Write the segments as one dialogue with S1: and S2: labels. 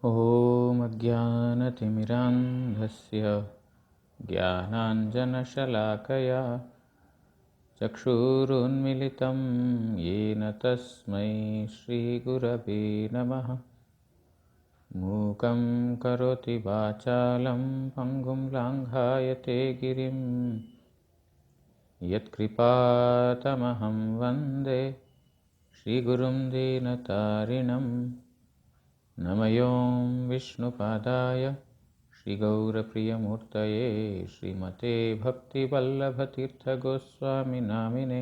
S1: ॐ अज्ञानतिमिरान्धस्य ज्ञानाञ्जनशलाकया चक्षुरुन्मिलितं येन तस्मै श्रीगुरवे नमः। मूकं करोति वाचालं पङ्गुं लाङ्घायते गिरिं यत्कृपातमहं वन्दे श्रीगुरुं दीनतारिणम्। नमयों विष्णुपादाय श्रीगौरप्रियमूर्तये श्रीमते भक्तिवल्लभतीर्थगोस्वामिनामिने।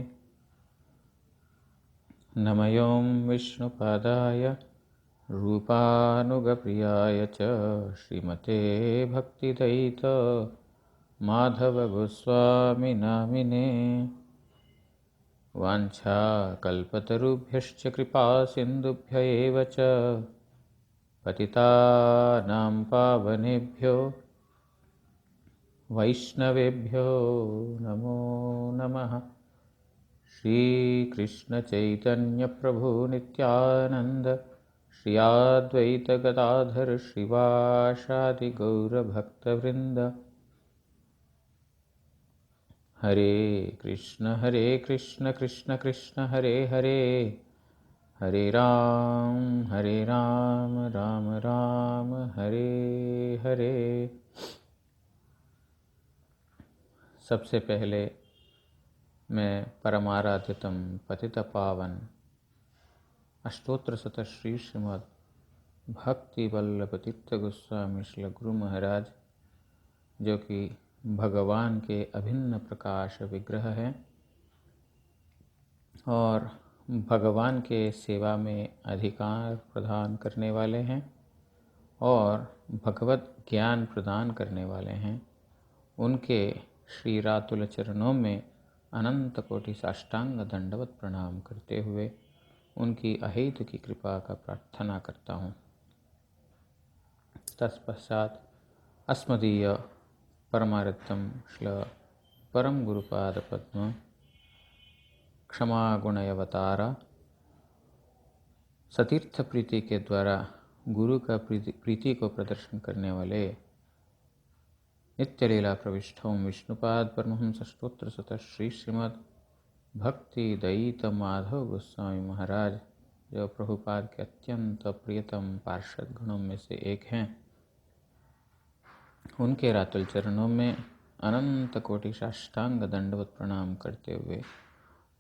S1: नमयों विष्णुपादाय रूपानुगप्रियाय च श्रीमते भक्तिदयित माधवगोस्वामिनामिने। वाञ्छाकल्पतरुभ्यश्च कृपासिन्धुभ्य एव च पतितानां पावनेभ्यो वैष्णवेभ्यो नमो नमः। श्रीकृष्णचैतन्यप्रभु नित्यानन्द श्री अद्वैत गदाधर श्रीवासादि गौरभक्तवृन्द। हरे कृष्ण कृष्ण कृष्ण हरे हरे, हरे राम राम राम हरे हरे। सबसे पहले मैं परमाराध्यतम पतित पावन अष्टोत्तर शत श्री श्रीमद् भक्ति वल्लभ तीर्थ गोस्वामी श्री गुरु महाराज, जो कि भगवान के अभिन्न प्रकाश विग्रह हैं और भगवान के सेवा में अधिकार प्रदान करने वाले हैं और भगवत ज्ञान प्रदान करने वाले हैं, उनके श्री रातुल चरणों में अनंत कोटि साष्टांग दंडवत प्रणाम करते हुए उनकी अहेतु की कृपा का प्रार्थना करता हूँ। तत्पश्चात अस्मदीय परमारत्तम श्ल परम गुरुपाद पद्म क्षमा गुणयवतारा सतीर्थ प्रीति के द्वारा गुरु का प्रीति को प्रदर्शन करने वाले नित्य लीला प्रविष्टों विष्णुपाद परमहंस अष्टोत्तर शत श्री श्रीमद् भक्ति दयित माधव गोस्वामी महाराज, जो प्रभुपाद के अत्यंत प्रियतम पार्षद गणों में से एक हैं, उनके रातुल चरणों में अनंत कोटि साष्टांग दंडवत प्रणाम करते हुए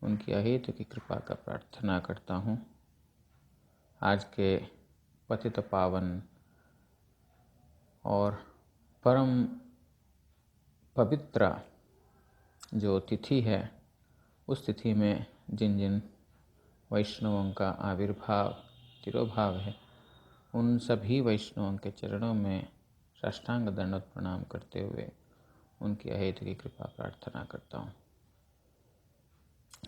S1: उनकी अहेतु की कृपा का प्रार्थना करता हूँ। आज के पतित पावन और परम पवित्र जो तिथि है, उस तिथि में जिन जिन वैष्णवों का आविर्भाव तिरोभाव है, उन सभी वैष्णवों के चरणों में साष्टांग दंडवत प्रणाम करते हुए उनकी अहेतु की कृपा प्रार्थना करता हूँ।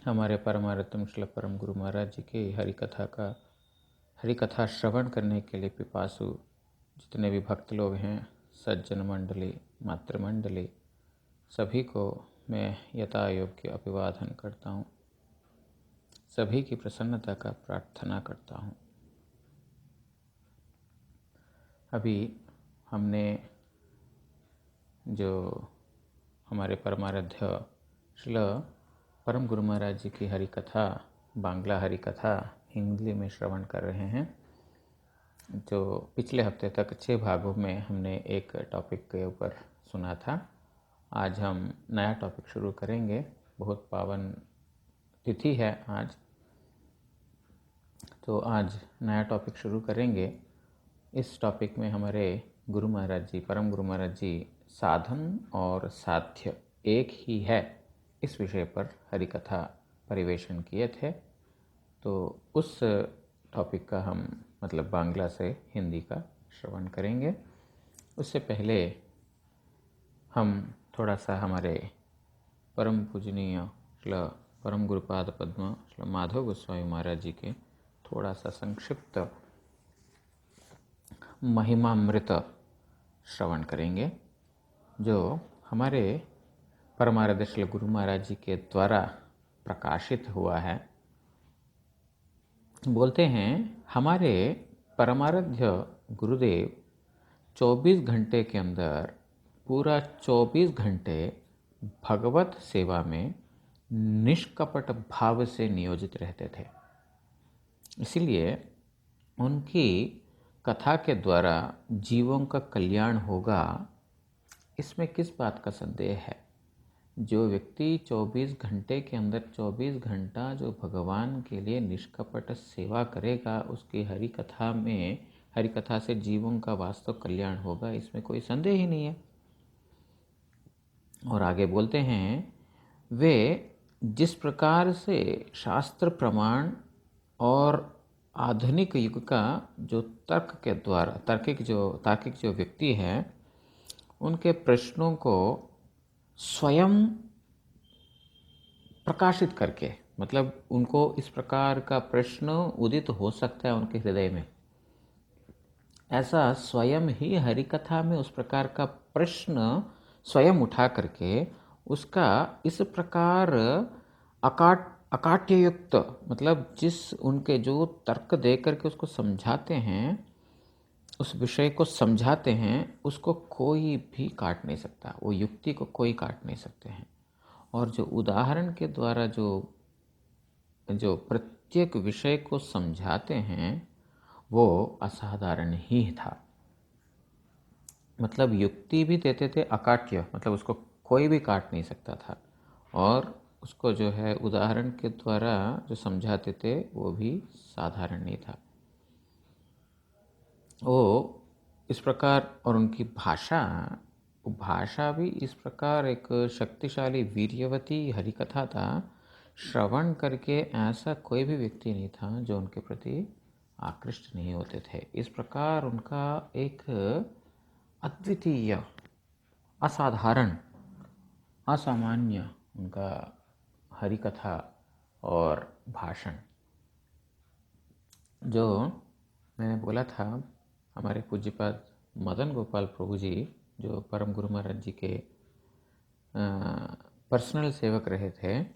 S1: हमारे परमारत्तम श्री परम गुरु महाराज जी की हरिकथा श्रवण करने के लिए पिपासु जितने भी भक्त लोग हैं, सज्जन मंडली, मातृमंडली, सभी को मैं यथा योग्य अभिवादन करता हूँ। सभी की प्रसन्नता का प्रार्थना करता हूँ। अभी हमने जो हमारे परमाराध्य श्रील परम गुरु महाराज जी की हरिकथा, बांग्ला हरिकथा हिंदी में श्रवण कर रहे हैं। जो पिछले हफ्ते तक 6 भागों में हमने एक टॉपिक के ऊपर सुना था। आज हम नया टॉपिक शुरू करेंगे। बहुत पावन तिथि है आज, तो आज नया टॉपिक शुरू करेंगे। इस टॉपिक में हमारे गुरु महाराज जी, परम गुरु महाराज जी, साधन और साध्य एक ही है, इस विषय पर हरिकथा परिवेशन किए थे। तो उस टॉपिक का हम मतलब बांग्ला से हिंदी का श्रवण करेंगे। उससे पहले हम थोड़ा सा हमारे परम पूजनीय श्री परम गुरुपाद पद्म श्री माधव गोस्वामी महाराज जी के थोड़ा सा संक्षिप्त महिमामृत श्रवण करेंगे, जो हमारे परमाराध्य श्री गुरु महाराज जी के द्वारा प्रकाशित हुआ है। बोलते हैं, हमारे परमाराध्य गुरुदेव 24 घंटे के अंदर पूरा 24 घंटे भगवत सेवा में निष्कपट भाव से नियोजित रहते थे। इसीलिए उनकी कथा के द्वारा जीवों का कल्याण होगा, इसमें किस बात का संदेह है। जो व्यक्ति 24 घंटे के अंदर 24 घंटा जो भगवान के लिए निष्कपट सेवा करेगा, उसकी हरि कथा से जीवों का वास्तव कल्याण होगा, इसमें कोई संदेह ही नहीं है। और आगे बोलते हैं, वे जिस प्रकार से शास्त्र प्रमाण और आधुनिक युग का जो तर्क के द्वारा तार्किक जो व्यक्ति है, उनके प्रश्नों को स्वयं प्रकाशित करके, मतलब उनको इस प्रकार का प्रश्न उदित हो सकता है उनके हृदय में, ऐसा स्वयं ही हरिकथा में उस प्रकार का प्रश्न स्वयं उठा करके उसका इस प्रकार अकाट्ययुक्त, मतलब जिस उनके जो तर्क दे करके उसको समझाते हैं, उस विषय को समझाते हैं, उसको कोई भी काट नहीं सकता, वो युक्ति को कोई काट नहीं सकते हैं। और जो उदाहरण के द्वारा जो प्रत्येक विषय को समझाते हैं, वो असाधारण ही था। मतलब युक्ति भी देते थे अकाट्य, मतलब उसको कोई भी काट नहीं सकता था, और उसको जो है उदाहरण के द्वारा जो समझाते थे वो भी साधारण नहीं था। वो इस प्रकार, और उनकी भाषा भी इस प्रकार एक शक्तिशाली वीर्यवती हरिकथा था, श्रवण करके ऐसा कोई भी व्यक्ति नहीं था जो उनके प्रति आकृष्ट नहीं होते थे। इस प्रकार उनका एक अद्वितीय, असाधारण, असामान्य उनका हरिकथा और भाषण, जो मैंने बोला था, हमारे पूज्यपाद मदन गोपाल प्रभु जी, जो परम गुरु महाराज जी के पर्सनल सेवक रहे थे,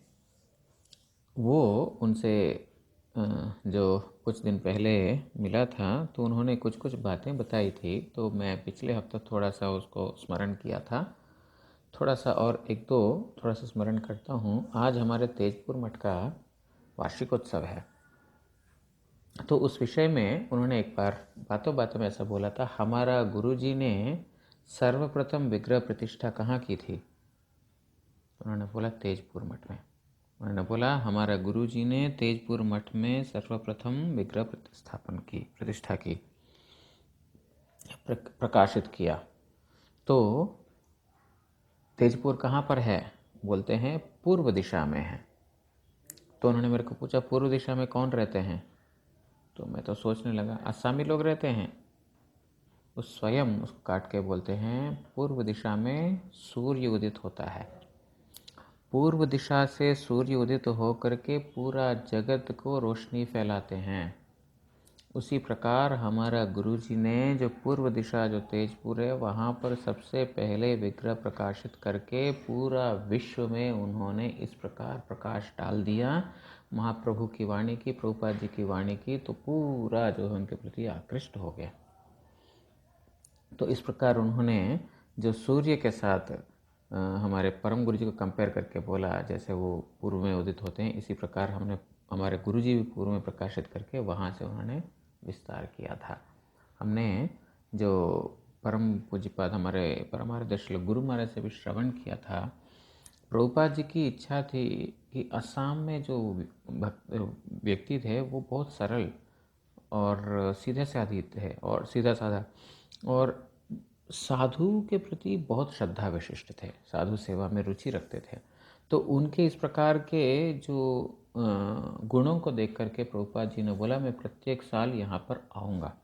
S1: वो उनसे जो कुछ दिन पहले मिला था, तो उन्होंने कुछ कुछ बातें बताई थी। तो मैं पिछले हफ्ते थोड़ा सा उसको स्मरण किया था, थोड़ा सा स्मरण करता हूँ। आज हमारे तेजपुर मठ का वार्षिकोत्सव है, तो उस विषय में उन्होंने एक बार बातों बातों में ऐसा बोला था, हमारा गुरुजी ने सर्वप्रथम विग्रह प्रतिष्ठा कहाँ की थी? उन्होंने बोला तेजपुर मठ में। उन्होंने बोला हमारा गुरुजी ने तेजपुर मठ में सर्वप्रथम विग्रह प्रतिष्ठा की, प्रकाशित किया। तो तेजपुर कहाँ पर है? बोलते हैं पूर्व दिशा में है। तो उन्होंने मेरे को पूछा पूर्व दिशा में कौन रहते हैं? तो मैं तो सोचने लगा असमी लोग रहते हैं। उस स्वयं उसको काट के बोलते हैं पूर्व दिशा में सूर्य उदित होता है। पूर्व दिशा से सूर्य उदित होकर के पूरा जगत को रोशनी फैलाते हैं। उसी प्रकार हमारा गुरुजी ने जो पूर्व दिशा जो तेजपुर है, वहाँ पर सबसे पहले विग्रह प्रकाशित करके पूरा विश्व में उन्होंने इस प्रकार प्रकाश डाल दिया। महाप्रभु की वाणी की, प्रभुपाद जी की वाणी की, तो पूरा जो है उनके प्रति आकृष्ट हो गया। तो इस प्रकार उन्होंने जो सूर्य के साथ हमारे परम गुरु जी को कंपेयर करके बोला, जैसे वो पूर्व में उदित होते हैं, इसी प्रकार हमारे गुरु जी भी पूर्व में प्रकाशित करके वहाँ से उन्होंने विस्तार किया था। हमने जो परम पूज्यपाद हमारे परमार्थ गुरु महाराज से भी श्रवण किया था। प्रभुपाद जी की इच्छा थी कि असम में जो व्यक्ति थे वो बहुत सरल और सीधे साधे थे, और सीधा साधा, और साधु के प्रति बहुत श्रद्धा विशिष्ट थे, साधु सेवा में रुचि रखते थे। तो उनके इस प्रकार के जो गुणों को देख करके प्रभुपाद जी ने बोला मैं प्रत्येक साल यहाँ पर आऊँगा।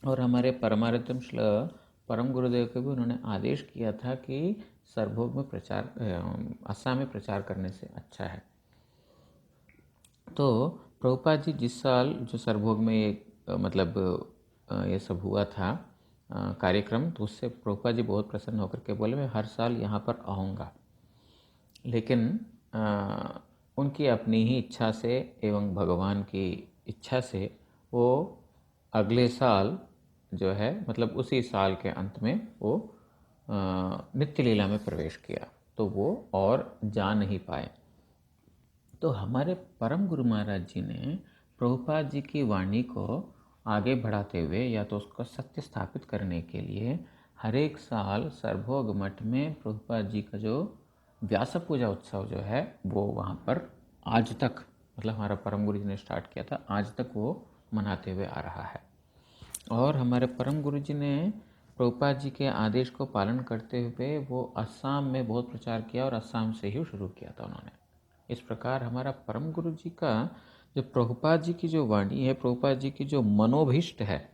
S1: और हमारे परमारतम परम गुरुदेव को भी उन्होंने आदेश किया था कि सरभोग में प्रचार, असम में प्रचार करने से अच्छा है। तो प्रभुपाद जी जिस साल जो सरभोग में ये सब हुआ था कार्यक्रम, तो उससे प्रभुपाद जी बहुत प्रसन्न होकर के बोले मैं हर साल यहाँ पर आऊँगा। लेकिन उनकी अपनी ही इच्छा से एवं भगवान की इच्छा से वो अगले साल जो है मतलब उसी साल के अंत में वो नित्य लीला में प्रवेश किया, तो वो और जा नहीं पाए। तो हमारे परम गुरु महाराज जी ने प्रभुपाद जी की वाणी को आगे बढ़ाते हुए या तो उसको सत्य स्थापित करने के लिए हर एक साल सरभोग मठ में प्रभुपाद जी का जो व्यास पूजा उत्सव जो है वो वहाँ पर आज तक, मतलब हमारा परम गुरु जी ने स्टार्ट किया था, आज तक वो मनाते हुए आ रहा है। और हमारे परम गुरु जी ने प्रभुपाद जी के आदेश को पालन करते हुए वो असम में बहुत प्रचार किया और असम से ही शुरू किया था उन्होंने। इस प्रकार हमारा परम गुरु जी का जो प्रभुपाद जी की जो वाणी है, प्रभुपाद जी की जो मनोभीष्ट है,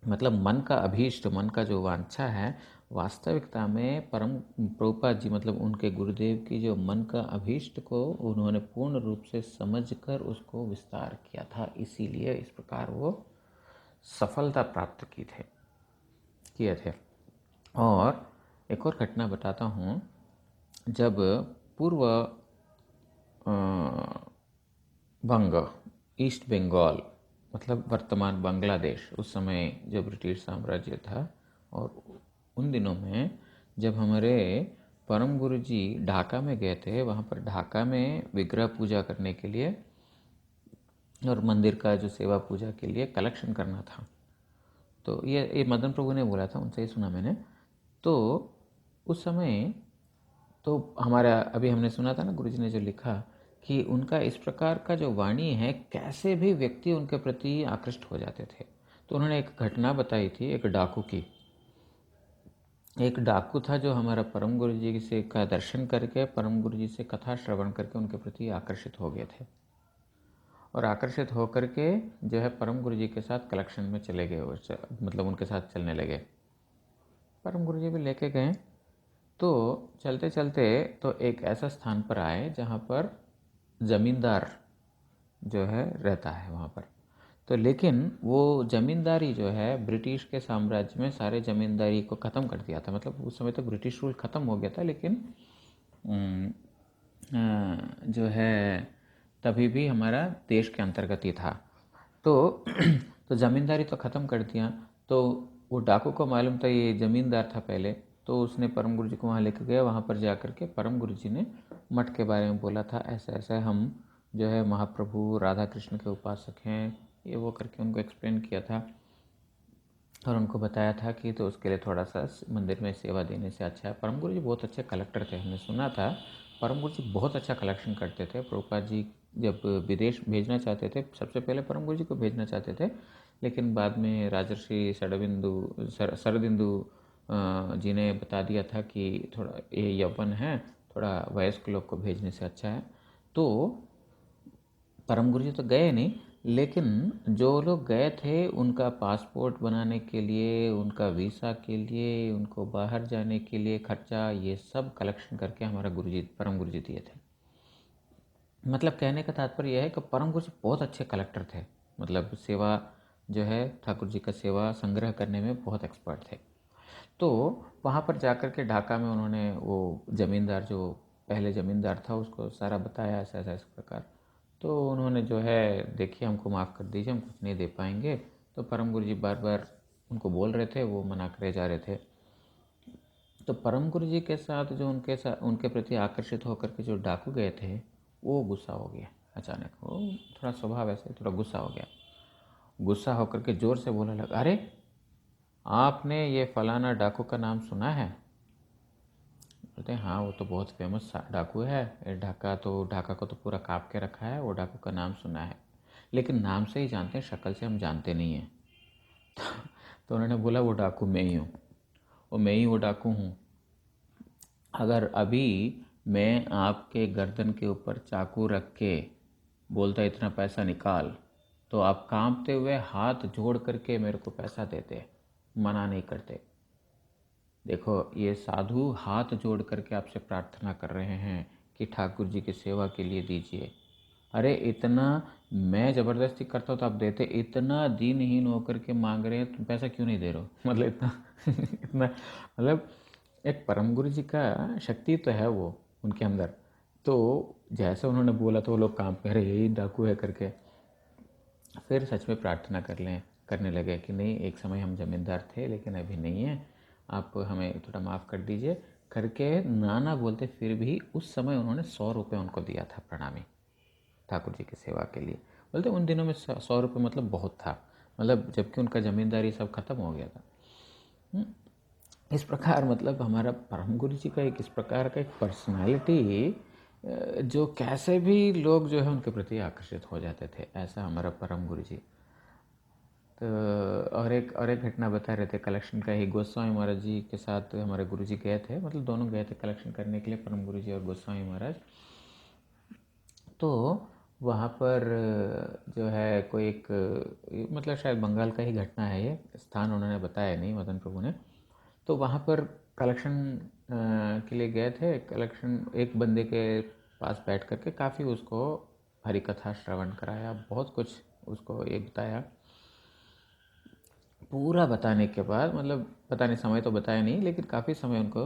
S1: मतलब मन का अभीष्ट, मन का जो वांछा है, वास्तविकता में परम प्रभुपाद जी मतलब उनके गुरुदेव की जो मन का अभीष्ट को उन्होंने पूर्ण रूप से समझकर उसको विस्तार किया था, इसीलिए इस प्रकार वो सफलता प्राप्त किए थे। और एक और घटना बताता हूँ। जब पूर्व बंग, ईस्ट बंगाल मतलब वर्तमान बांग्लादेश, उस समय जो ब्रिटिश साम्राज्य था, और उन दिनों में जब हमारे परम गुरु जी ढाका में गए थे, वहाँ पर ढाका में विग्रह पूजा करने के लिए और मंदिर का जो सेवा पूजा के लिए कलेक्शन करना था। तो ये मदन प्रभु ने बोला था, उनसे ही सुना मैंने। तो उस समय तो हमारा अभी हमने सुना था ना, गुरुजी ने जो लिखा कि उनका इस प्रकार का जो वाणी है, कैसे भी व्यक्ति उनके प्रति आकृष्ट हो जाते थे। तो उन्होंने एक घटना बताई थी एक डाकू की। एक डाकू था जो हमारा परम गुरु जी से का दर्शन करके, परम गुरु जी से कथा श्रवण करके उनके प्रति आकर्षित हो गए थे, और आकर्षित होकर के जो है परम गुरु जी के साथ कलेक्शन में चले गए, मतलब उनके साथ चलने लगे। परम गुरु जी भी लेके गए। तो चलते चलते तो एक ऐसा स्थान पर आए जहाँ पर ज़मींदार जो है रहता है वहाँ पर। तो लेकिन वो ज़मींदारी जो है ब्रिटिश के साम्राज्य में सारे ज़मींदारी को ख़त्म कर दिया था, मतलब उस समय तक ब्रिटिश रूल ख़त्म हो गया था, लेकिन जो है तभी भी हमारा देश के अंतर्गत ही था। तो तो ज़मींदारी तो ख़त्म कर दिया। तो वो डाकू को मालूम था ये ज़मींदार था पहले, तो उसने परम गुरु जी को वहाँ लेकर गया। वहाँ पर जा कर के परम गुरु जी ने मठ के बारे में बोला था, ऐसा ऐसा हम जो है महाप्रभु राधा कृष्ण के उपासक हैं, ये वो करके उनको एक्सप्लेन किया था। और उनको बताया था कि तो उसके लिए थोड़ा सा मंदिर में सेवा देने से अच्छा है। परम गुरु जी बहुत अच्छे कलेक्टर थे, हमने सुना था। परम गुरु जी बहुत अच्छा कलेक्शन करते थे। प्रभुपाद जी जब विदेश भेजना चाहते थे, सबसे पहले परम गुरु जी को भेजना चाहते थे, लेकिन बाद में राजर्षि शरदिंदु जी ने बता दिया था कि थोड़ा ये यौवन है, थोड़ा वयस्क लोग को भेजने से अच्छा है। तो परम गुरु जी तो गए नहीं, लेकिन जो लोग गए थे उनका पासपोर्ट बनाने के लिए, उनका वीज़ा के लिए, उनको बाहर जाने के लिए खर्चा, ये सब कलेक्शन करके हमारा गुरुजी परम गुरुजी दिए थे। मतलब कहने का तात्पर्य यह है कि परम गुरुजी बहुत अच्छे कलेक्टर थे, मतलब सेवा जो है ठाकुर जी का सेवा संग्रह करने में बहुत एक्सपर्ट थे। तो वहाँ पर जाकर के ढाका में उन्होंने वो ज़मींदार जो पहले ज़मींदार था उसको सारा बताया, ऐसा ऐसा इस प्रकार। तो उन्होंने जो है देखिए हमको माफ़ कर दीजिए, हम कुछ नहीं दे पाएंगे। तो परम गुरु जी बार बार उनको बोल रहे थे, वो मना करे जा रहे थे। तो परम गुरु जी के साथ जो उनके प्रति आकर्षित होकर के जो डाकू गए थे, वो गुस्सा हो गया अचानक। वो थोड़ा स्वभाव ऐसे थोड़ा गुस्सा हो गया। गुस्सा होकर के ज़ोर से बोलने लगा, अरे आपने ये फलाना डाकू का नाम सुना है? बोलते हैं हाँ, वो तो बहुत फेमस डाकू है, ढाका को तो पूरा काप के रखा है, वो डाकू का नाम सुना है, लेकिन नाम से ही जानते हैं, शक्ल से हम जानते नहीं हैं। तो उन्होंने बोला वो डाकू मैं ही हूँ, मैं ही वो डाकू हूँ। अगर अभी मैं आपके गर्दन के ऊपर चाकू रख के बोलता इतना पैसा निकाल, तो आप कांपते हुए हाथ जोड़ करके मेरे को पैसा देते, मना नहीं करते। देखो ये साधु हाथ जोड़ करके आपसे प्रार्थना कर रहे हैं कि ठाकुर जी की सेवा के लिए दीजिए। अरे इतना मैं ज़बरदस्ती करता हूँ तो आप देते, इतना दीनहीन होकर के मांग रहे हैं, तुम पैसा क्यों नहीं दे रहे हो? मतलब इतना इतना मतलब एक परम गुरु जी का शक्ति तो है वो उनके अंदर। तो जैसे उन्होंने बोला तो वो लोग काम कर रहे, यही डाकू है करके। फिर सच में प्रार्थना कर लें, करने लगे कि नहीं, एक समय हम ज़मींदार थे लेकिन अभी नहीं है, आप हमें थोड़ा माफ़ कर दीजिए करके नाना बोलते फिर भी उस समय उन्होंने 100 रुपये उनको दिया था प्रणामी ठाकुर जी की सेवा के लिए। बोलते उन दिनों में 100 रुपये मतलब बहुत था, मतलब जबकि उनका ज़मींदारी सब खत्म हो गया था। इस प्रकार मतलब हमारा परम गुरु जी का एक इस प्रकार का एक पर्सनालिटी जो कैसे भी लोग जो है उनके प्रति आकर्षित हो जाते थे, ऐसा हमारा परम गुरु जी। तो और एक घटना बता रहे थे कलेक्शन का ही, गोस्वामी महाराज जी के साथ हमारे गुरु जी गए थे, मतलब दोनों गए थे कलेक्शन करने के लिए, परम गुरु जी और गोस्वामी महाराज। तो वहाँ पर जो है कोई एक मतलब शायद बंगाल का ही घटना है, ये स्थान उन्होंने बताया नहीं मदन प्रभु ने। तो वहाँ पर कलेक्शन के लिए गए थे, कलेक्शन एक बंदे के पास बैठ करके काफ़ी उसको हरि कथा श्रवण कराया, बहुत कुछ उसको ये बताया। पूरा बताने के बाद मतलब बताने समय तो बताया नहीं, लेकिन काफ़ी समय उनको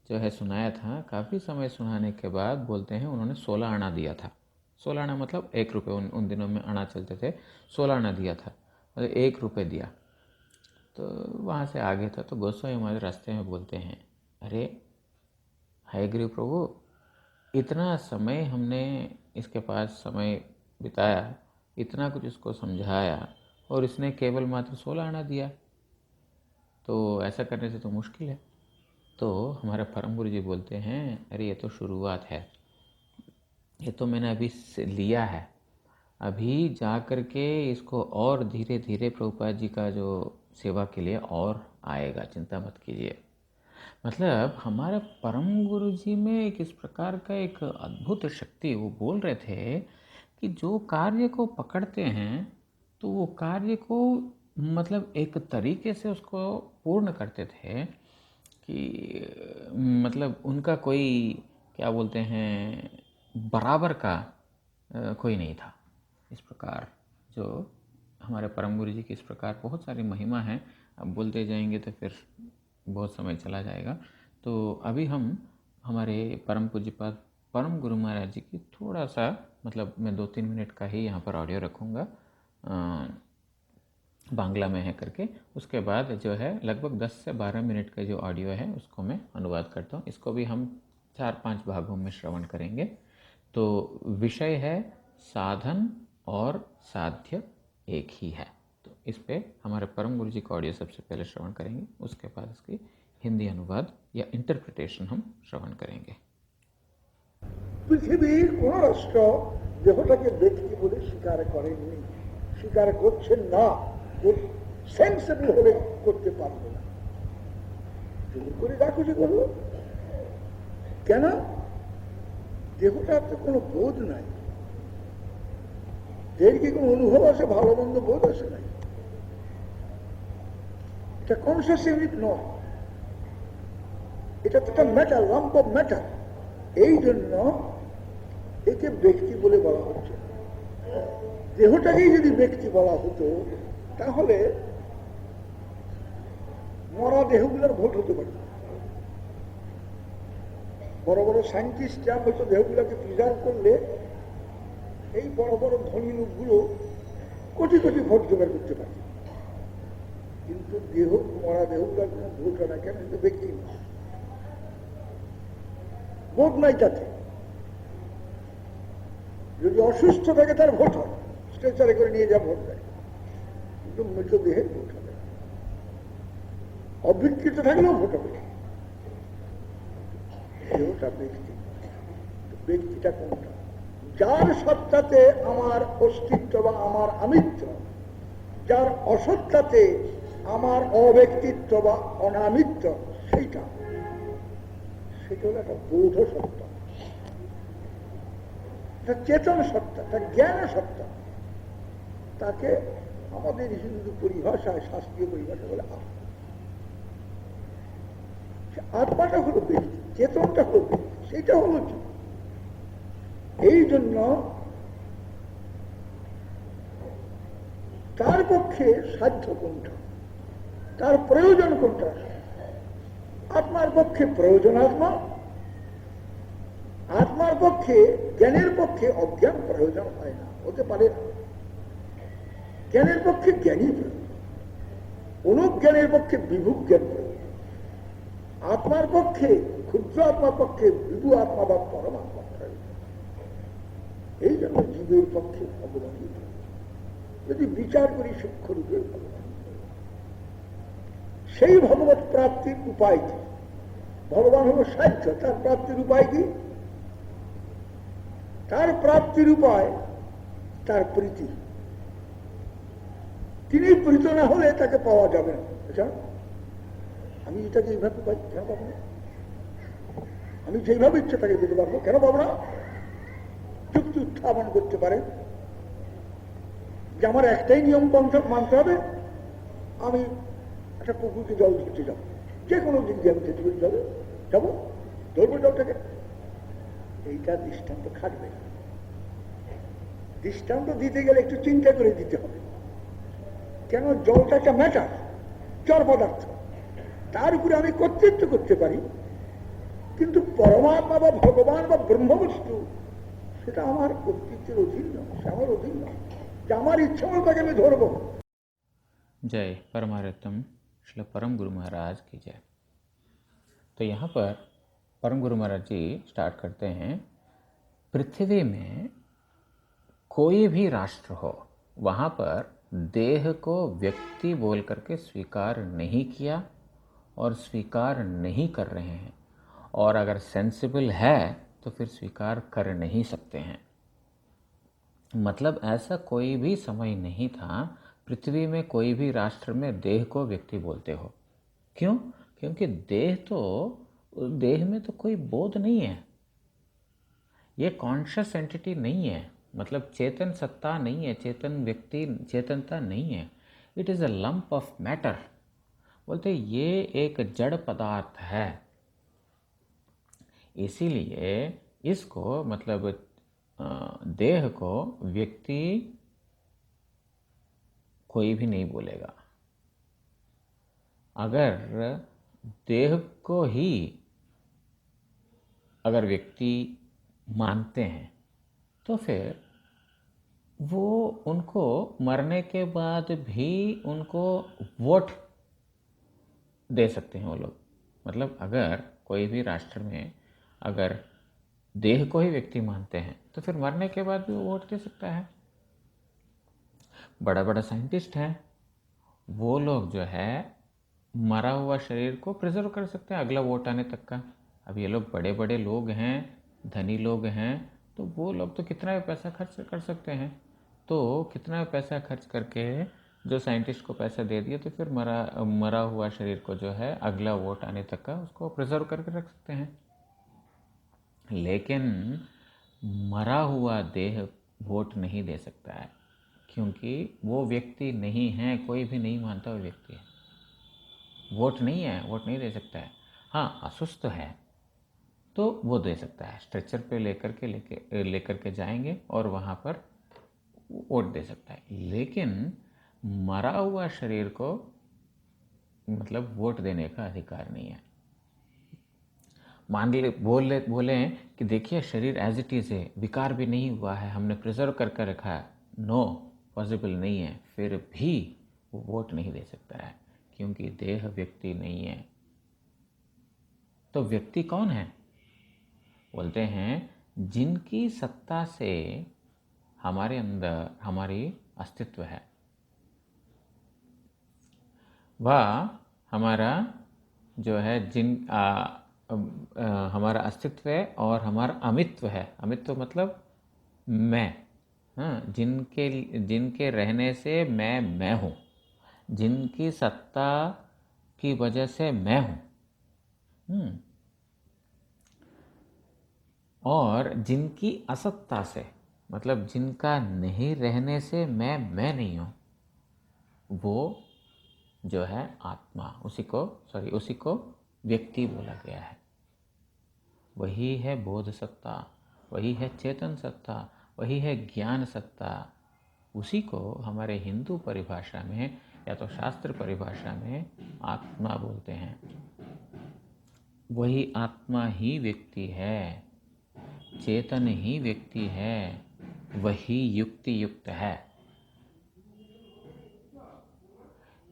S1: जो है सुनाया था। काफ़ी समय सुनाने के बाद बोलते हैं उन्होंने 16 आना दिया था। 16 आना मतलब 1 रुपये, उन दिनों में आना चलते थे। 16 आना दिया था, मतलब 1 रुपये दिया। तो वहाँ से आगे था तो गोस्वामी हमारे रास्ते में बोलते हैं, अरे हाय गुरु प्रभु, इतना समय हमने इसके पास समय बिताया, इतना कुछ इसको समझाया और इसने केवल मात्र 16 आना दिया, तो ऐसा करने से तो मुश्किल है। तो हमारे परम गुरु जी बोलते हैं, अरे ये तो शुरुआत है, ये तो मैंने अभी से लिया है, अभी जा कर के इसको और धीरे धीरे प्रभुपाद जी का जो सेवा के लिए और आएगा, चिंता मत कीजिए। मतलब हमारे परम गुरु जी में एक इस प्रकार का एक अद्भुत शक्ति, वो बोल रहे थे कि जो कार्य को पकड़ते हैं तो वो कार्य को मतलब एक तरीके से उसको पूर्ण करते थे कि मतलब उनका कोई क्या बोलते हैं बराबर का कोई नहीं था। इस प्रकार जो हमारे परम गुरु जी की इस प्रकार बहुत सारी महिमा है, अब बोलते जाएंगे तो फिर बहुत समय चला जाएगा। तो अभी हम हमारे परम पूज्यपाद परम गुरु महाराज जी की थोड़ा सा मतलब मैं 2-3 मिनट का ही यहाँ पर ऑडियो रखूँगा, बांग्ला में है करके। उसके बाद जो है लगभग 10 से 12 मिनट का जो ऑडियो है उसको मैं अनुवाद करता हूँ। इसको भी हम 4-5 भागों में श्रवण करेंगे। तो विषय है साधन और साध्य एक ही है। तो इस पे हमारे परम गुरु जी का ऑडियो सबसे पहले श्रवण करेंगे, उसके बाद इसकी हिंदी अनुवाद या इंटरप्रिटेशन हम श्रवण करेंगे।
S2: পৃথিবীর কোন রাষ্ট্র দেহটাকে ব্যক্তি বলে স্বীকার করেননি, স্বীকার করছেন না, সেন্সেবল হলে করতে পারবে না। জোর করে যা খুশি করবো কেন? দেহটার তো কোনো বোধ নাই, এর কি কোনো অনুভব আছে, ভালো মন্দ বোধ আছে নাই, এটা কনসিয়াস ইউনিট নয়, এটা তো একটা ম্যাটার, লাম্প অফ ম্যাটার। এই জন্য একে ব্যক্তি বলে বলা হচ্ছে। দেহটাকেই যদি ব্যক্তি বলা হতো তাহলে মরা দেহগুলোর ভোট হতে পারে। বড় বড় সায়েন্টিস্টরা হয়তো দেহগুলোকে প্রিজার্ভ করলে এই বড় বড় ধনী লোকগুলো কোটি কোটি ভোট জোগাড় করতে পারে, কিন্তু দেহ মরা দেহগুলোর কোনো ভোট হয় না। কেন? কিন্তু ব্যক্তি ভোট নাই তাতে। যদি অসুস্থ থাকে তার ভোট হয়, স্ট্রেচারে করে নিয়ে যা ভোট দেয়, কিন্তু মৃতদেহের ভোট হবে। অবিকৃত থাকলেও ভোট হবে। দেহটা ব্যক্তি, ব্যক্তিটা কোনটা? যার সত্তাতে আমার অস্তিত্ব বা আমার আমিত্ব, যার অসত্তাতে আমার অব্যক্তিত্ব বা অনামিত্ব, সেইটা সেটা হলো একটা বোধ সত্তা, একটা চেতন সত্তা, একটা জ্ঞান সত্তা। তাকে আমাদের হিন্দু পরিভাষায়, শাস্ত্রীয় পরিভাষা বলে আত্মা। আত্মাটা হলো ব্যক্তি, চেতনটা হলো ব্যক্তি, সেটা হলো কি? এই জন্য তার পক্ষে সাধ্য কোনটা, তার প্রয়োজন কোনটা? আত্মার পক্ষে প্রয়োজন আত্মা, আত্মার পক্ষে জ্ঞানের পক্ষে অজ্ঞান প্রয়োজন হয় না, হতে পারে না। জ্ঞানের পক্ষে জ্ঞানী প্রয়োজন। অনুজ্ঞানের পক্ষে বিভূ জ্ঞান প্রয়োজন, আত্মার পক্ষে, ক্ষুদ্র আত্মার পক্ষে বিভু আত্মা বা পরমাত্মা প্রয়োজন। এই জন্য জীবের পক্ষে ভগবানই প্রয়োজন। যদি বিচার করি সূক্ষ্মরূপে ভগবান, সেই ভগবত প্রাপ্তির উপায় কি? ভগবান হল সাধ্য, তার প্রাপ্তির উপায় কি? তার প্রাপ্তির উপায় তার প্রীতি। তিনি প্রীত না হলে তাকে পাওয়া যাবে না। আচ্ছা, আমি এটাকে এইভাবে পাই, কেন পাবো না? আমি যেইভাবে ইচ্ছে তাকে পেতে পারবো, কেন পাবো না? যুক্তি উত্থাপন করতে পারে যে আমার একটাই নিয়ম মানতে হবে, আমি একটা পুকুরকে জল ধরতে যাবো, যে কোনো দিন দিয়ে আমি যেতে পারি জলে যাবো, ধরবো জলটাকে। এইটা দৃষ্টান্ত খাটবে না। দৃষ্টান্ত দিতে গেলে একটু চিন্তা করে দিতে হবে, কেন জলটা একটা ম্যাটার, জড় পদার্থ, তার উপরে আমি কর্তৃত্ব করতে পারি, কিন্তু পরমাত্মা বা ভগবান বা ব্রহ্মবস্তু সেটা আমার কর্তৃত্বের অধীন নয়, সে আমার অধীন নয় যে আমার ইচ্ছা মতো তাকে আমি ধরবো।
S1: जय परमारत्तम श्री परम गुरु महाराज की जय। तो यहाँ पर परम गुरु महाराज जी स्टार्ट करते हैं, पृथ्वी में कोई भी राष्ट्र हो, वहाँ पर देह को व्यक्ति बोल करके स्वीकार नहीं किया और स्वीकार नहीं कर रहे हैं, और अगर सेंसिबल है तो फिर स्वीकार कर नहीं सकते हैं। मतलब ऐसा कोई भी समय नहीं था पृथ्वी में कोई भी राष्ट्र में देह को व्यक्ति बोलते हो। क्यों? क्योंकि देह में तो कोई बोध नहीं है, ये कॉन्शियस एंटिटी नहीं है, मतलब चेतन सत्ता नहीं है, चेतन व्यक्ति, चेतनता नहीं है। It is a lump of matter. बोलते ये एक जड़ पदार्थ है, इसीलिए इसको मतलब देह को व्यक्ति कोई भी नहीं बोलेगा। अगर देह को ही अगर व्यक्ति मानते हैं तो फिर वो उनको मरने के बाद भी उनको वोट दे सकते हैं वो लोग। मतलब अगर कोई भी राष्ट्र में अगर देह को ही व्यक्ति मानते हैं तो फिर मरने के बाद भी वो वोट दे सकता है। बड़ा बड़ा साइंटिस्ट हैं, वो लोग जो है मरा हुआ शरीर को प्रिजर्व कर सकते हैं अगला वोट आने तक का। अब ये लोग बड़े बड़े लोग हैं, धनी लोग हैं, तो वो लोग तो कितना भी पैसा खर्च कर सकते हैं। तो कितना भी पैसा खर्च करके जो साइंटिस्ट को पैसा दे दिया तो फिर मरा हुआ शरीर को जो है अगला वोट आने तक का उसको प्रिजर्व करके रख सकते हैं। लेकिन मरा हुआ देह वोट नहीं दे सकता है, क्योंकि वो व्यक्ति नहीं है, कोई भी नहीं मानता वो व्यक्ति है, वोट नहीं है, वोट नहीं दे सकता है। हाँ, असुस्थ है तो वो दे सकता है, स्ट्रेचर पे लेकर के जाएंगे और वहाँ पर वोट दे सकता है। लेकिन मरा हुआ शरीर को मतलब वोट देने का अधिकार नहीं है। बोले कि देखिए शरीर एज इट इज़ है, विकार भी नहीं हुआ है, हमने प्रिजर्व करके रखा है, नो, पॉसिबल नहीं है, फिर भी वो वोट नहीं दे सकता है, क्योंकि देह व्यक्ति नहीं है। तो व्यक्ति कौन है? बोलते हैं जिनकी सत्ता से हमारे अंदर हमारी अस्तित्व है, वह हमारा जो है हमारा अस्तित्व है और हमारा अमित्व है। अमित्व मतलब मैं, हाँ, जिनके रहने से मैं हूँ, जिनकी सत्ता की वजह से मैं हूँ, और जिनकी असत्ता से मतलब जिनका नहीं रहने से मैं नहीं हूँ, वो जो है आत्मा, उसी को व्यक्ति बोला गया है। वही है बोध सत्ता, वही है चेतन सत्ता, वही है ज्ञान सत्ता। उसी को हमारे हिंदू परिभाषा में या तो शास्त्र परिभाषा में आत्मा बोलते हैं। वही आत्मा ही व्यक्ति है, चेतन ही व्यक्ति है, वही युक्ति युक्त है।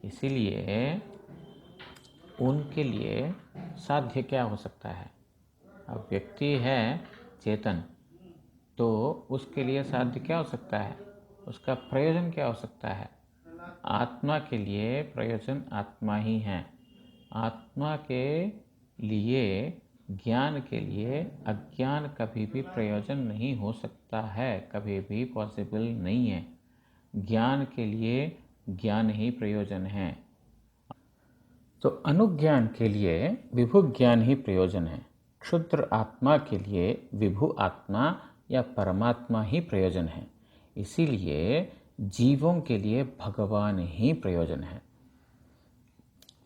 S1: इसीलिए उनके लिए साध्य क्या हो सकता है? अब व्यक्ति है चेतन, तो उसके लिए साध्य क्या हो सकता है? उसका प्रयोजन क्या हो सकता है? आत्मा के लिए प्रयोजन आत्मा ही है। आत्मा के लिए, ज्ञान के लिए अज्ञान कभी भी प्रयोजन नहीं हो सकता है, कभी भी पॉसिबल नहीं है। ज्ञान के लिए ज्ञान ही प्रयोजन है। तो अनुज्ञान के लिए विभु ज्ञान ही प्रयोजन है। क्षुद्र आत्मा के लिए विभु आत्मा या परमात्मा ही प्रयोजन है। इसीलिए जीवों के लिए भगवान ही प्रयोजन है।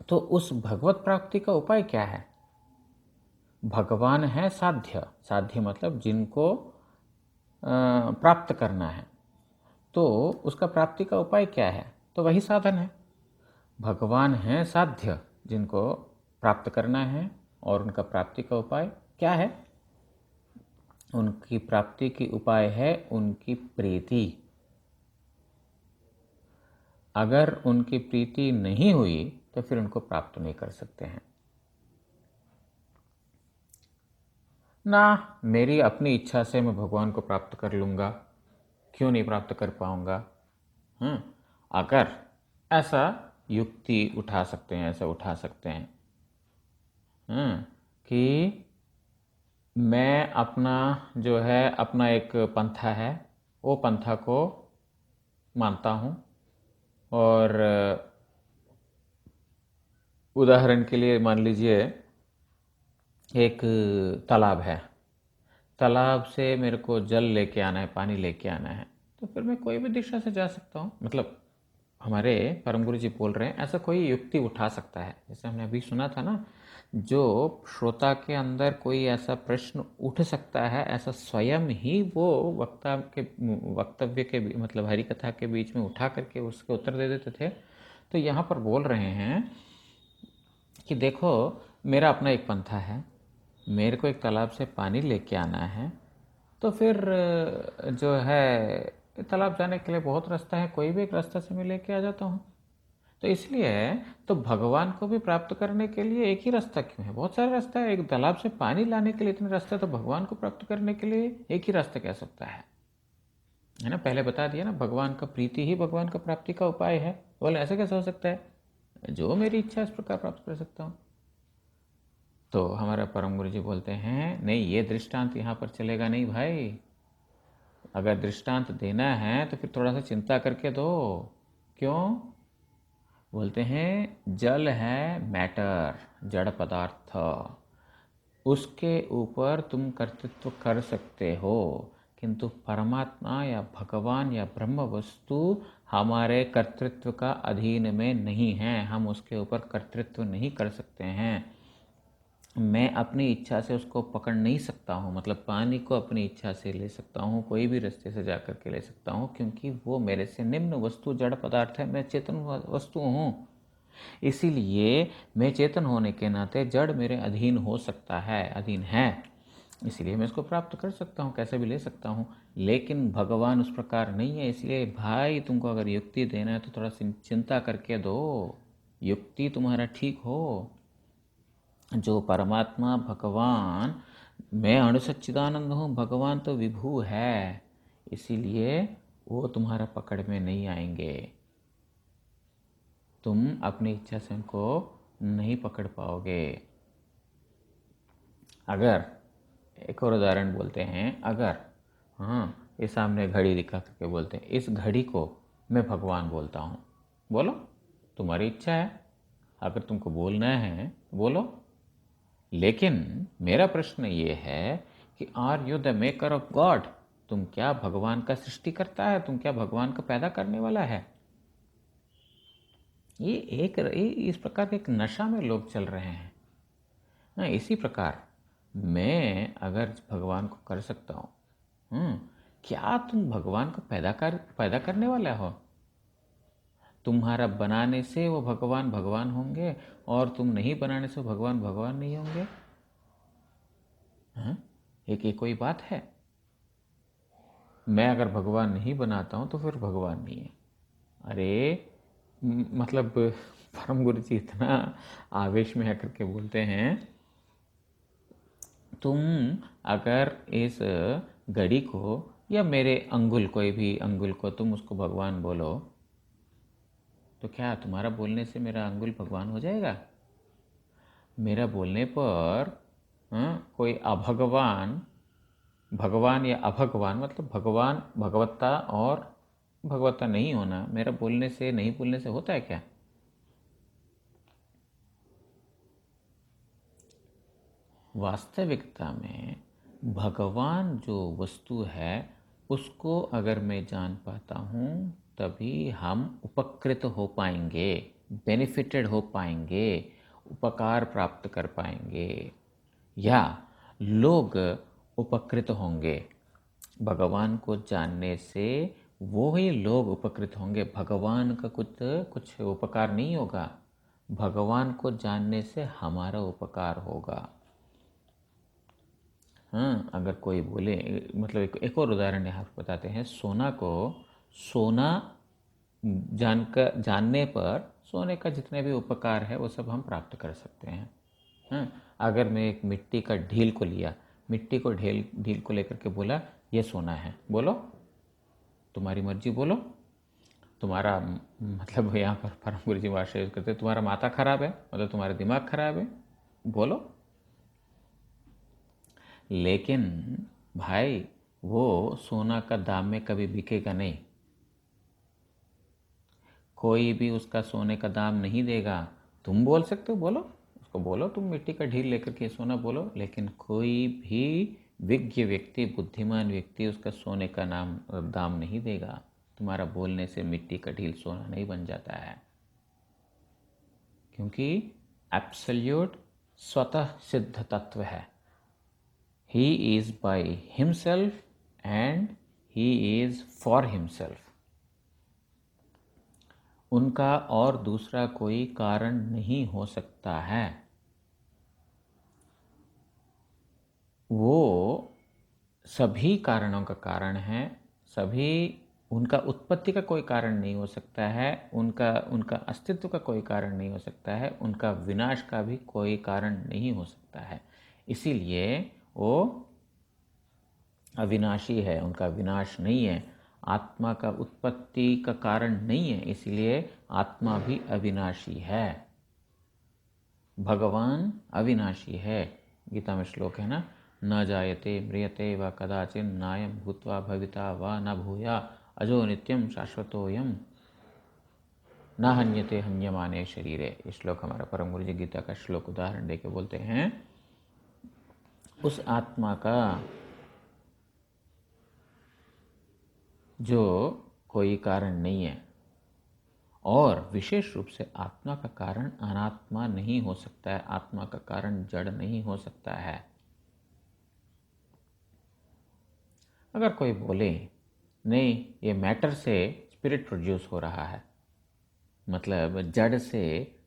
S1: तो उस भगवत प्राप्ति का उपाय क्या है? भगवान है साध्य। साध्य मतलब जिनको प्राप्त करना है। तो उसका प्राप्ति का उपाय क्या है? तो वही साधन है। भगवान है साध्य, जिनको प्राप्त करना है, और उनका प्राप्ति का उपाय क्या है? उनकी प्राप्ति की उपाय है उनकी प्रीति। अगर उनकी प्रीति नहीं हुई तो फिर उनको प्राप्त नहीं कर सकते हैं। ना मेरी अपनी इच्छा से मैं भगवान को प्राप्त कर लूँगा, क्यों नहीं प्राप्त कर पाऊँगा? अगर ऐसा युक्ति उठा सकते हैं, ऐसा उठा सकते हैं कि मैं अपना जो है अपना एक पंथा है, वो पंथा को मानता हूँ, और उदाहरण के लिए मान लीजिए एक तालाब है, तालाब से मेरे को जल लेके आना है, पानी लेके आना है, तो फिर मैं कोई भी दिशा से जा सकता हूँ। मतलब हमारे परम गुरु जी बोल रहे हैं ऐसा कोई युक्ति उठा सकता है। जैसे हमने अभी सुना था ना, जो श्रोता के अंदर कोई ऐसा प्रश्न उठ सकता है, ऐसा स्वयं ही वो वक्ता के वक्तव्य के मतलब हरि कथा के बीच में उठा करके उसके उत्तर दे देते थे। तो यहाँ पर बोल रहे हैं कि देखो मेरा अपना एक पंथा है, मेरे को एक तालाब से पानी लेके आना है, तो फिर जो है तालाब जाने के लिए बहुत रास्ता है, कोई भी एक रास्ता से मैं लेके आ जाता हूँ। तो इसलिए तो भगवान को भी प्राप्त करने के लिए एक ही रास्ता क्यों है? बहुत सारे रास्ता है। एक तालाब से पानी लाने के लिए इतने रास्ते, तो भगवान को प्राप्त करने के लिए एक ही रास्ता क्या सकता है ना? पहले बता दिया ना, भगवान का प्रीति ही भगवान का प्राप्ति का उपाय है। बोले ऐसा कैसे हो सकता है? जो मेरी इच्छा इस प्रकार प्राप्त कर सकता हूँ। तो हमारा परम गुरु जी बोलते हैं नहीं, ये दृष्टांत यहाँ पर चलेगा नहीं भाई। अगर दृष्टांत देना है तो फिर थोड़ा सा चिंता करके दो। क्यों? बोलते हैं जल है मैटर, जड़ पदार्थ, उसके ऊपर तुम कर्तृत्व कर सकते हो, किंतु परमात्मा या भगवान या ब्रह्म वस्तु हमारे कर्तृत्व का अधीन में नहीं है। हम उसके ऊपर कर्तृत्व नहीं कर सकते हैं। मैं अपनी इच्छा से उसको पकड़ नहीं सकता हूँ। मतलब पानी को अपनी इच्छा से ले सकता हूँ, कोई भी रास्ते से जा कर के ले सकता हूँ, क्योंकि वो मेरे से निम्न वस्तु जड़ पदार्थ है, मैं चेतन वस्तु हूँ। इसीलिए मैं चेतन होने के नाते जड़ मेरे अधीन हो सकता है, अधीन है, इसलिए मैं इसको प्राप्त कर सकता हूँ, कैसे भी ले सकता हूँ। लेकिन भगवान उस प्रकार नहीं है। इसलिए भाई तुमको अगर युक्ति देना है तो थोड़ा चिंता करके दो, युक्ति तुम्हारा ठीक हो। जो परमात्मा भगवान, मैं अणु सच्चिदानंद हूँ, भगवान तो विभू है, इसीलिए वो तुम्हारा पकड़ में नहीं आएंगे। तुम अपनी इच्छा से उनको नहीं पकड़ पाओगे। अगर एक और उदाहरण बोलते हैं, अगर ये सामने घड़ी दिखा करके बोलते हैं इस घड़ी को मैं भगवान बोलता हूँ, बोलो, तुम्हारी इच्छा है, अगर तुमको बोलना है बोलो। लेकिन मेरा प्रश्न ये है कि are you the maker of God? तुम क्या भगवान का सृष्टि करता है? तुम क्या भगवान का पैदा करने वाला है? ये इस प्रकार के एक नशा में लोग चल रहे हैं। इसी प्रकार मैं अगर भगवान को कर सकता हूँ, क्या तुम भगवान को पैदा करने वाला हो? तुम्हारा बनाने से वो भगवान भगवान होंगे, और तुम नहीं बनाने से भगवान भगवान नहीं होंगे? एक कोई बात है? मैं अगर भगवान नहीं बनाता हूँ तो फिर भगवान नहीं है। अरे मतलब परम गुरु जी इतना आवेश में आकर के बोलते हैं, तुम अगर इस घड़ी को या मेरे अंगुल, कोई भी अंगुल को तुम उसको भगवान बोलो, तो क्या तुम्हारा बोलने से मेरा अंगुल भगवान हो जाएगा? मेरा बोलने पर कोई अभगवान, भगवान या अभगवान, मतलब भगवान, भगवत्ता और भगवत्ता नहीं होना मेरा बोलने से, नहीं बोलने से होता है क्या? वास्तविकता में भगवान जो वस्तु है उसको अगर मैं जान पाता हूँ तभी हम उपकृत हो पाएंगे, बेनिफिटेड हो पाएंगे, उपकार प्राप्त कर पाएंगे, या लोग उपकृत होंगे। भगवान को जानने से वो ही लोग उपकृत होंगे। भगवान का कुछ उपकार नहीं होगा, भगवान को जानने से हमारा उपकार होगा। हाँ, अगर कोई बोले, मतलब एक और उदाहरण यहाँ पर बताते हैं। सोना जानने पर सोने का जितने भी उपकार है वो सब हम प्राप्त कर सकते हैं। हाँ, अगर मैं एक मिट्टी का ढील को लिया, मिट्टी को ढील को लेकर के बोला ये सोना है, बोलो, तुम्हारी मर्जी, बोलो। तुम्हारा मतलब यहाँ पर परम गुरु जी भाषा यूज करते हैं, तुम्हारा माथा खराब है, मतलब तुम्हारा दिमाग खराब है, बोलो। लेकिन भाई वो सोना का दाम में कभी बिकेगा नहीं, कोई भी उसका सोने का दाम नहीं देगा। तुम बोल सकते हो, बोलो, उसको बोलो तुम मिट्टी का ढील लेकर के सोना बोलो, लेकिन कोई भी विज्ञ व्यक्ति, बुद्धिमान व्यक्ति उसका सोने का दाम नहीं देगा। तुम्हारा बोलने से मिट्टी का ढील सोना नहीं बन जाता है, क्योंकि एब्सोल्यूट स्वतः सिद्ध तत्व है। He is by himself and he is for himself. उनका और दूसरा कोई कारण नहीं हो सकता है। वो सभी कारणों का कारण है, सभी, उनका उत्पत्ति का कोई कारण नहीं हो सकता है, उनका अस्तित्व का कोई कारण नहीं हो सकता है, उनका विनाश का भी कोई कारण नहीं हो सकता है। इसीलिए वो अविनाशी है, उनका विनाश नहीं है। आत्मा का उत्पत्ति का कारण नहीं है, इसलिए आत्मा भी अविनाशी है। भगवान अविनाशी है। गीता में श्लोक है ना, न जायते म्रियते व कदाचिन नायम भूत्वा भविता व न भूया अजो नित्यम शाश्वतोयम न हन्यते हन्यमाने शरीरे। ये श्लोक हमारा परम गुरु जी गीता का श्लोक उदाहरण देके बोलते हैं, उस आत्मा का जो कोई कारण नहीं है, और विशेष रूप से आत्मा का कारण अनात्मा नहीं हो सकता है, आत्मा का कारण जड़ नहीं हो सकता है। अगर कोई बोले नहीं ये मैटर से स्पिरिट प्रोड्यूस हो रहा है, मतलब जड़ से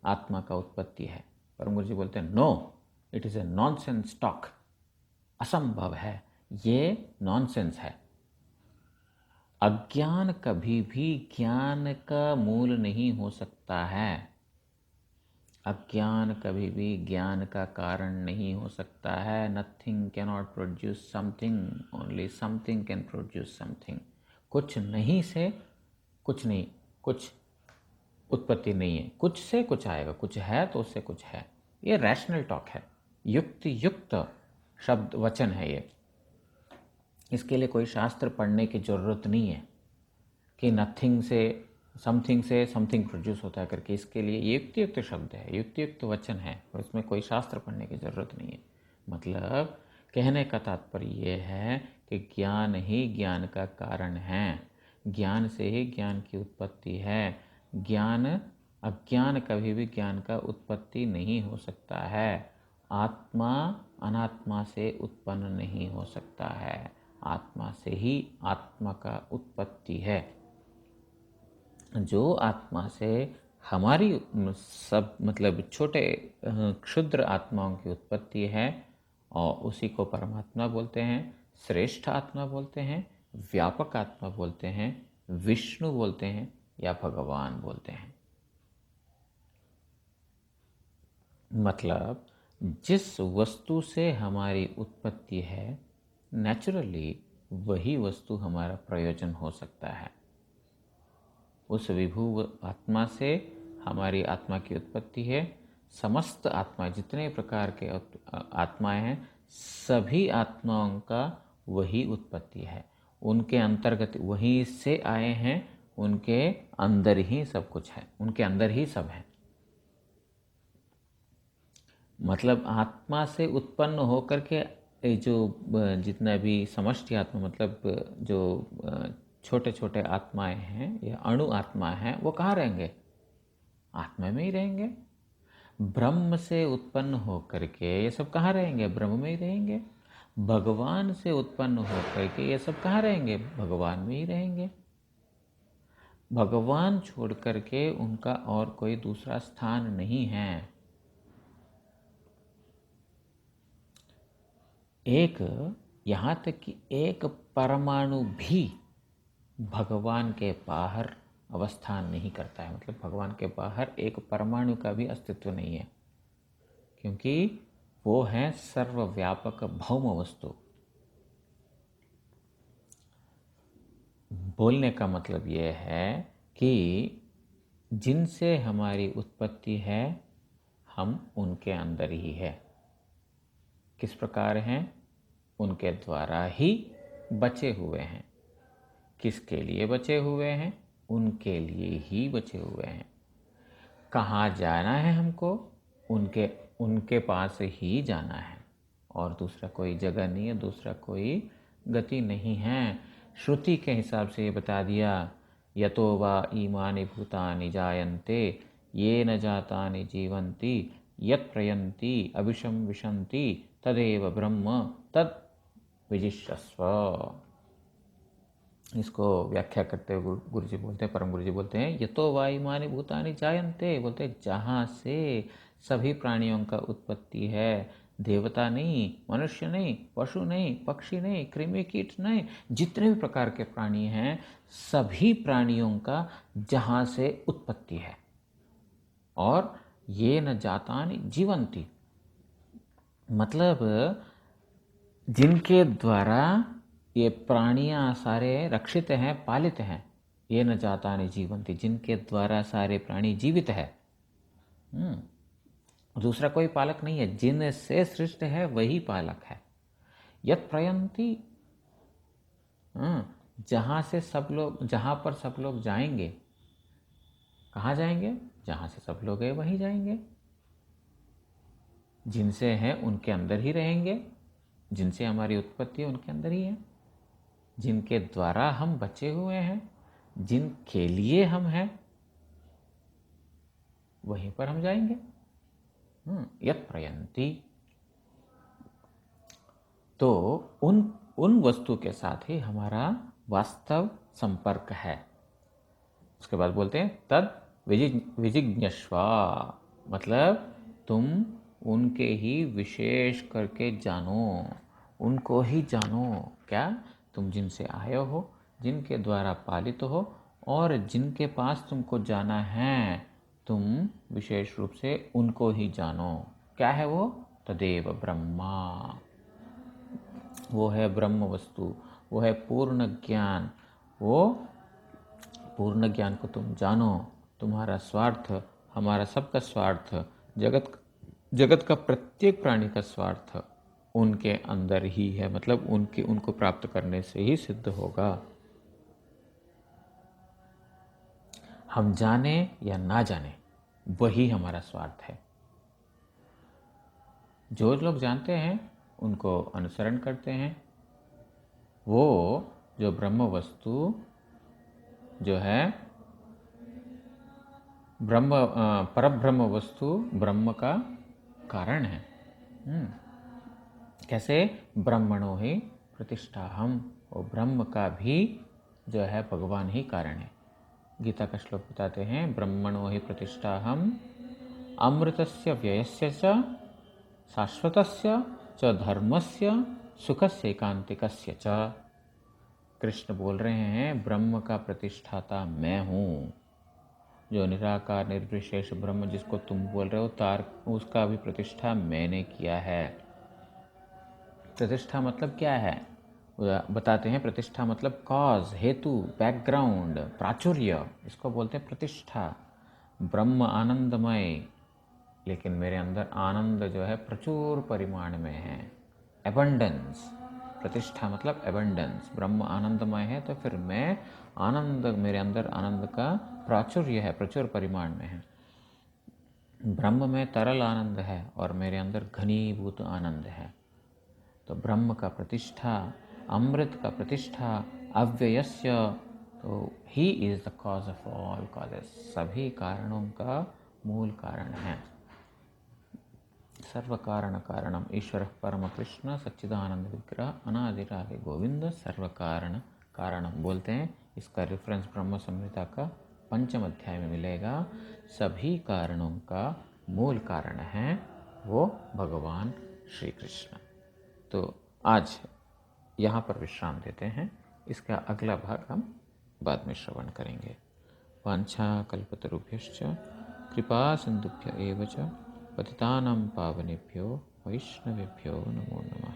S1: आत्मा का उत्पत्ति है, परम गुरु जी बोलते हैं no, it is a nonsense talk, असंभव है, ये नॉनसेंस है। अज्ञान कभी भी ज्ञान का मूल नहीं हो सकता है। अज्ञान कभी भी ज्ञान का कारण नहीं हो सकता है। Nothing can not produce something, only something can produce something. कुछ नहीं से कुछ नहीं, कुछ उत्पत्ति नहीं है, कुछ से कुछ आएगा, कुछ है तो उससे कुछ है। ये रैशनल टॉक है, युक्त शब्द वचन है ये। इसके लिए कोई शास्त्र पढ़ने की ज़रूरत नहीं है कि नथिंग से समथिंग प्रोड्यूस होता है करके। इसके लिए ये युक्तियुक्त शब्द है, युक्तियुक्त वचन है, और इसमें कोई शास्त्र पढ़ने की ज़रूरत नहीं है। मतलब कहने का तात्पर्य ये है कि ज्ञान ही ज्ञान का कारण है, ज्ञान से ही ज्ञान की उत्पत्ति है। अज्ञान कभी भी ज्ञान का उत्पत्ति नहीं हो सकता है। आत्मा अनात्मा से उत्पन्न नहीं हो सकता है, आत्मा से ही आत्मा का उत्पत्ति है। जो आत्मा से हमारी सब मतलब छोटे क्षुद्र आत्माओं की उत्पत्ति है, और उसी को परमात्मा बोलते हैं, श्रेष्ठ आत्मा बोलते हैं, व्यापक आत्मा बोलते हैं, विष्णु बोलते हैं, या भगवान बोलते हैं। मतलब जिस वस्तु से हमारी उत्पत्ति है, नेचुरली वही वस्तु हमारा प्रयोजन हो सकता है। उस विभु आत्मा से हमारी आत्मा की उत्पत्ति है। समस्त आत्मा, जितने प्रकार के आत्माएं हैं, सभी आत्माओं का वही उत्पत्ति है। उनके अंतर्गत वहीं से आए हैं, उनके अंदर ही सब कुछ है, उनके अंदर ही सब है। मतलब आत्मा से उत्पन्न होकर के जो जितना भी समष्टि आत्मा, मतलब जो छोटे छोटे आत्माएं हैं या अणु आत्मा हैं, वो कहाँ रहेंगे? आत्मा में ही रहेंगे। ब्रह्म से उत्पन्न होकर के ये सब कहाँ रहेंगे? ब्रह्म में ही रहेंगे। भगवान से उत्पन्न होकर के ये सब कहाँ रहेंगे? भगवान में ही रहेंगे। भगवान छोड़ करके उनका और कोई दूसरा स्थान नहीं है। एक, यहाँ तक कि एक परमाणु भी भगवान के बाहर अवस्थान नहीं करता है। मतलब भगवान के बाहर एक परमाणु का भी अस्तित्व नहीं है, क्योंकि वो है सर्वव्यापक भौम वस्तु। बोलने का मतलब ये है कि जिनसे हमारी उत्पत्ति है, हम उनके अंदर ही है। किस प्रकार हैं? उनके द्वारा ही बचे हुए हैं। किसके लिए बचे हुए हैं? उनके लिए ही बचे हुए हैं। कहाँ जाना है हमको? उनके पास ही जाना है, और दूसरा कोई जगह नहीं है, दूसरा कोई गति नहीं है। श्रुति के हिसाब से ये बता दिया, यतो वा ईमानि भूतानि जायन्ते ये न जातानि जीवन्ति यत् प्रयन्ति अभिशं विशन्ति तदेव ब्रह्म तद विजिष्यस्व। इसको व्याख्या करते हुए गुरु जी बोलते हैं, परम गुरु जी बोलते हैं, यतो वा ईमानि भूतानि जायन्ते, बोलते हैं जहाँ से सभी प्राणियों का उत्पत्ति है, देवता नहीं, मनुष्य नहीं, पशु नहीं, पक्षी नहीं, कृमि कीट नहीं, जितने भी प्रकार के प्राणी हैं, सभी प्राणियों का जहाँ से उत्पत्ति है। और ये न जातानि जीवन्ति, मतलब जिनके द्वारा ये प्राणियाँ सारे रक्षित हैं, पालित हैं, ये न जातानि जीवन्ति, जिनके द्वारा सारे प्राणी जीवित है। दूसरा कोई पालक नहीं है, जिनसे सृष्ट है वही पालक है। यत् प्रयन्ति, जहाँ से सब लोग, जहाँ पर सब लोग जाएंगे, कहाँ जाएंगे? जहाँ से सब लोग गए वहीं जाएंगे। जिनसे हैं उनके अंदर ही रहेंगे, जिनसे हमारी उत्पत्ति है उनके अंदर ही है, जिनके द्वारा हम बचे हुए हैं, जिनके लिए हम हैं, वहीं पर हम जाएंगे। यत् प्रयन्ति, तो उन वस्तु के साथ ही हमारा वास्तव संपर्क है। उसके बाद बोलते हैं तद विजिज्ञस्वा, मतलब तुम उनके ही विशेष करके जानो, उनको ही जानो। क्या? तुम जिनसे आए हो, जिनके द्वारा पालित हो, और जिनके पास तुमको जाना है, तुम विशेष रूप से उनको ही जानो। क्या है वो? तदेव ब्रह्मा, वो है ब्रह्म वस्तु, वो है पूर्ण ज्ञान। वो पूर्ण ज्ञान को तुम जानो। तुम्हारा स्वार्थ, हमारा सबका स्वार्थ, जगत का प्रत्येक प्राणी का स्वार्थ उनके अंदर ही है। मतलब उनको प्राप्त करने से ही सिद्ध होगा। हम जाने या ना जाने, वही हमारा स्वार्थ है। जो लोग जानते हैं उनको अनुसरण करते हैं। वो जो ब्रह्म वस्तु जो है, परब्रह्म वस्तु ब्रह्म का कारण है। कैसे? ब्रह्मणो ही प्रतिष्ठाहम, वो ब्रह्म का भी जो है भगवान ही कारण है। गीता का श्लोक बताते हैं, ब्रह्मणो ही प्रतिष्ठाहम अमृतस्य व्ययस्य च शाश्वतस्य च धर्मस्य सुखस्य एकांतिकस्य च। कृष्ण बोल रहे हैं, ब्रह्म का प्रतिष्ठाता मैं हूँ, जो निराकार निर्विशेष ब्रह्म जिसको तुम बोल रहे हो तार, उसका भी प्रतिष्ठा मैंने किया है। प्रतिष्ठा मतलब क्या है बताते हैं। प्रतिष्ठा मतलब कॉज, हेतु, बैकग्राउंड, प्राचुर्य, इसको बोलते हैं प्रतिष्ठा। ब्रह्म आनंदमय, लेकिन मेरे अंदर आनंद जो है प्रचुर परिमाण में है, एबंडेंस। प्रतिष्ठा मतलब एबंडेंस। ब्रह्म आनंदमय है तो फिर मैं आनंद, मेरे अंदर आनंद का प्राचुर्य है, प्रचुर परिमाण में है। ब्रह्म में तरल आनंद है और मेरे अंदर घनीभूत आनंद है। तो ब्रह्म का प्रतिष्ठा, अमृत का प्रतिष्ठा, अव्ययस्य, तो he is the cause of all causes, सभी कारणों का मूल कारण है। सर्व कारण कारणम ईश्वर परम कृष्ण सच्चिदानंद विग्रह अनादिरादि गोविंद सर्व कारण कारणम बोलते हैं। इसका रेफरेंस ब्रह्म संहिता का 5वें अध्याय में मिलेगा। सभी कारणों का मूल कारण है वो भगवान श्री कृष्ण। तो आज यहाँ पर विश्राम देते हैं। इसका अगला भाग हम बाद में श्रवण करेंगे। वांछा कल्पतरुभ्यश्च कृपा सिंधुभ्य एव च पतितानां पावनेभ्यो वैष्णवेभ्यो नमो नमः।